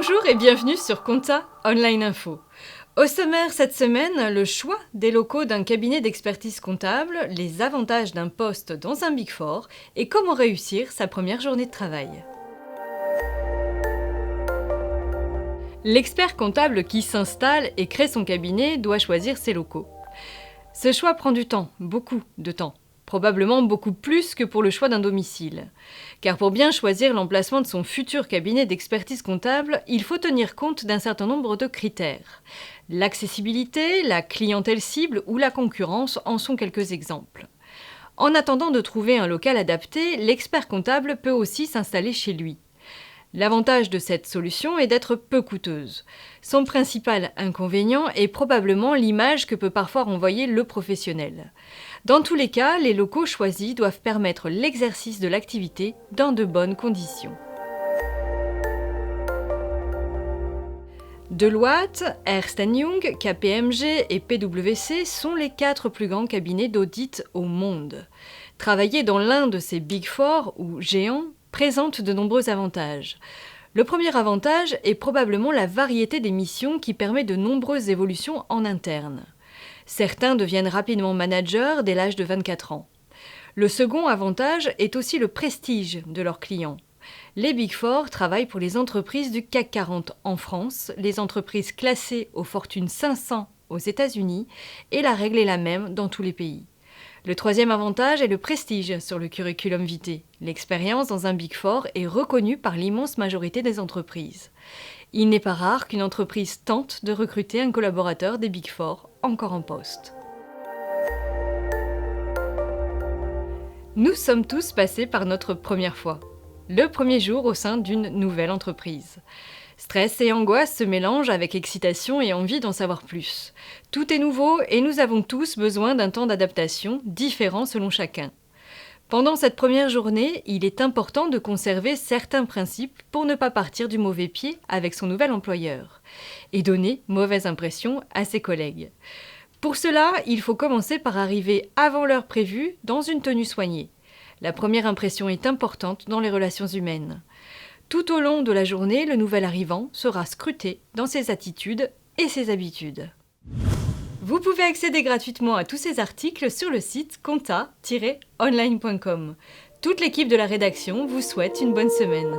Bonjour et bienvenue sur Compta Online Info. Au sommaire cette semaine, le choix des locaux d'un cabinet d'expertise comptable, les avantages d'un poste dans un Big Four et comment réussir sa première journée de travail. L'expert comptable qui s'installe et crée son cabinet doit choisir ses locaux. Ce choix prend du temps, beaucoup de temps. Probablement beaucoup plus que pour le choix d'un domicile. Car pour bien choisir l'emplacement de son futur cabinet d'expertise comptable, il faut tenir compte d'un certain nombre de critères. L'accessibilité, la clientèle cible ou la concurrence en sont quelques exemples. En attendant de trouver un local adapté, l'expert comptable peut aussi s'installer chez lui. L'avantage de cette solution est d'être peu coûteuse. Son principal inconvénient est probablement l'image que peut parfois renvoyer le professionnel. Dans tous les cas, les locaux choisis doivent permettre l'exercice de l'activité dans de bonnes conditions. Deloitte, Ernst & Young, KPMG et PwC sont les 4 plus grands cabinets d'audit au monde. Travailler dans l'un de ces Big Four ou géants présente de nombreux avantages. Le premier avantage est probablement la variété des missions qui permet de nombreuses évolutions en interne. Certains deviennent rapidement managers dès l'âge de 24 ans. Le second avantage est aussi le prestige de leurs clients. Les Big Four travaillent pour les entreprises du CAC 40 en France, les entreprises classées aux Fortune 500 aux États-Unis, et la règle est la même dans tous les pays. Le troisième avantage est le prestige sur le curriculum vitae. L'expérience dans un Big Four est reconnue par l'immense majorité des entreprises. Il n'est pas rare qu'une entreprise tente de recruter un collaborateur des Big Four encore en poste. Nous sommes tous passés par notre première fois. Le premier jour au sein d'une nouvelle entreprise. Stress et angoisse se mélangent avec excitation et envie d'en savoir plus. Tout est nouveau et nous avons tous besoin d'un temps d'adaptation différent selon chacun. Pendant cette première journée, il est important de conserver certains principes pour ne pas partir du mauvais pied avec son nouvel employeur et donner mauvaise impression à ses collègues. Pour cela, il faut commencer par arriver avant l'heure prévue dans une tenue soignée. La première impression est importante dans les relations humaines. Tout au long de la journée, le nouvel arrivant sera scruté dans ses attitudes et ses habitudes. Vous pouvez accéder gratuitement à tous ces articles sur le site compta-online.com. Toute l'équipe de la rédaction vous souhaite une bonne semaine.